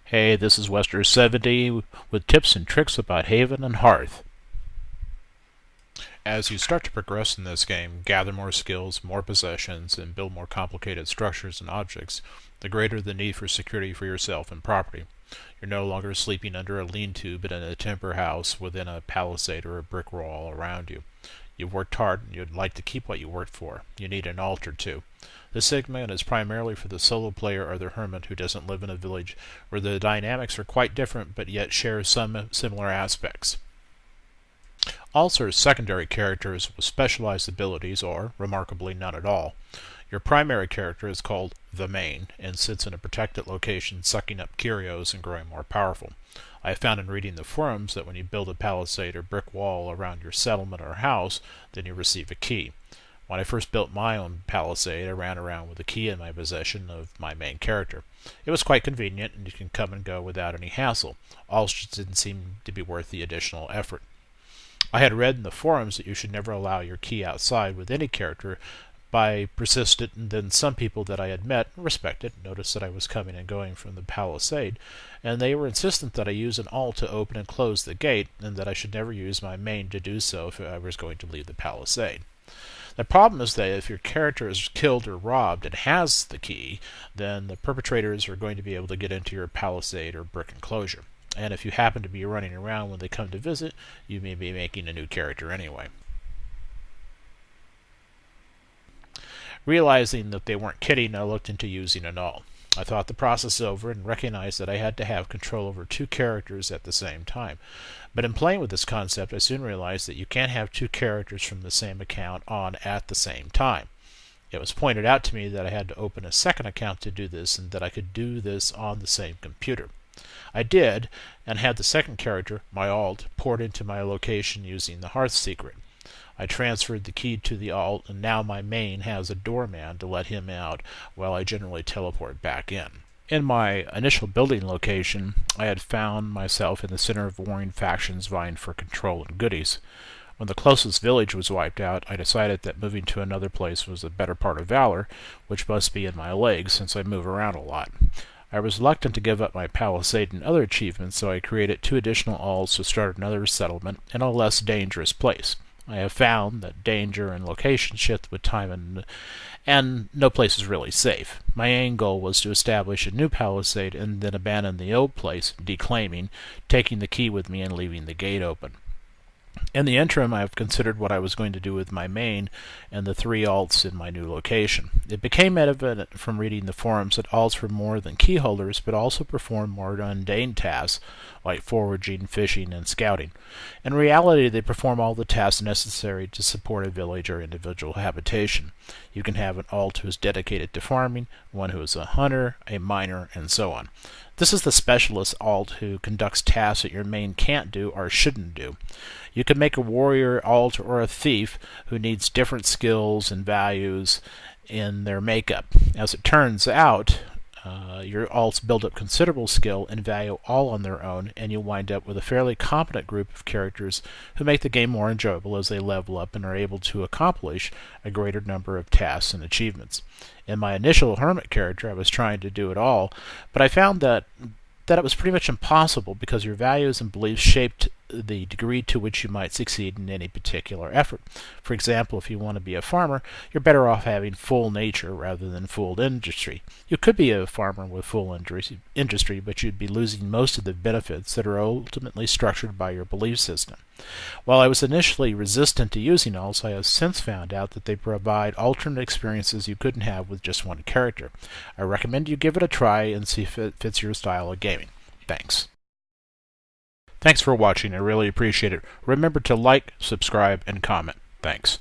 Hey, this is Wester70 with tips and tricks about Haven and Hearth. As you start to progress in this game, gather more skills, more possessions, and build more complicated structures and objects, the greater the need for security for yourself and property. You're no longer sleeping under a lean-to but in a timber house within a palisade or a brick wall around you. You've worked hard and you'd like to keep what you worked for. You need an altar too. This segment is primarily for the solo player or the hermit who doesn't live in a village where the dynamics are quite different but yet share some similar aspects. Alts are secondary characters with specialized abilities or, remarkably, none at all. Your primary character is called the main and sits in a protected location sucking up curios and growing more powerful. I have found in reading the forums that when you build a palisade or brick wall around your settlement or house, then you receive a key. When I first built my own palisade, I ran around with a key in my possession of my main character. It was quite convenient and you can come and go without any hassle. Alts just didn't seem to be worth the additional effort. I had read in the forums that you should never allow your key outside with any character, but I persisted, and then some people that I had met and respected noticed that I was coming and going from the palisade, and they were insistent that I use an alt to open and close the gate, and that I should never use my main to do so if I was going to leave the palisade. The problem is that if your character is killed or robbed and has the key, then the perpetrators are going to be able to get into your palisade or brick enclosure. And if you happen to be running around when they come to visit, you may be making a new character anyway. Realizing that they weren't kidding, I looked into using an alt. I thought the process over and recognized that I had to have control over two characters at the same time. But in playing with this concept, I soon realized that you can't have two characters from the same account on at the same time. It was pointed out to me that I had to open a second account to do this, and that I could do this on the same computer. I did, and had the second character, my alt, poured into my location using the Hearth secret. I transferred the key to the alt, and now my main has a doorman to let him out while I generally teleport back in. In my initial building location, I had found myself in the center of warring factions vying for control and goodies. When the closest village was wiped out, I decided that moving to another place was a better part of valor, which must be in my legs since I move around a lot. I was reluctant to give up my palisade and other achievements, so I created 2 additional alts to start another settlement in a less dangerous place. I have found that danger and location shift with time, and no place is really safe. My main goal was to establish a new palisade and then abandon the old place, declaiming, taking the key with me and leaving the gate open. In the interim, I have considered what I was going to do with my main and the 3 alts in my new location. It became evident from reading the forums that alts were more than key holders, but also performed more mundane tasks like foraging, fishing, and scouting. In reality, they perform all the tasks necessary to support a village or individual habitation. You can have an alt who is dedicated to farming, one who is a hunter, a miner, and so on. This is the specialist alt who conducts tasks that your main can't do or shouldn't do. You can make a warrior alt or a thief who needs different skills and values in their makeup. As it turns out, your alts build up considerable skill and value all on their own, and you'll wind up with a fairly competent group of characters who make the game more enjoyable as they level up and are able to accomplish a greater number of tasks and achievements. In my initial hermit character, I was trying to do it all, but I found that it was pretty much impossible because your values and beliefs shaped the degree to which you might succeed in any particular effort. For example, if you want to be a farmer, you're better off having full nature rather than full industry. You could be a farmer with full industry, but you'd be losing most of the benefits that are ultimately structured by your belief system. While I was initially resistant to using alts, I have since found out that they provide alternate experiences you couldn't have with just one character. I recommend you give it a try and see if it fits your style of gaming. Thanks. Thanks for watching. I really appreciate it. Remember to like, subscribe, and comment. Thanks.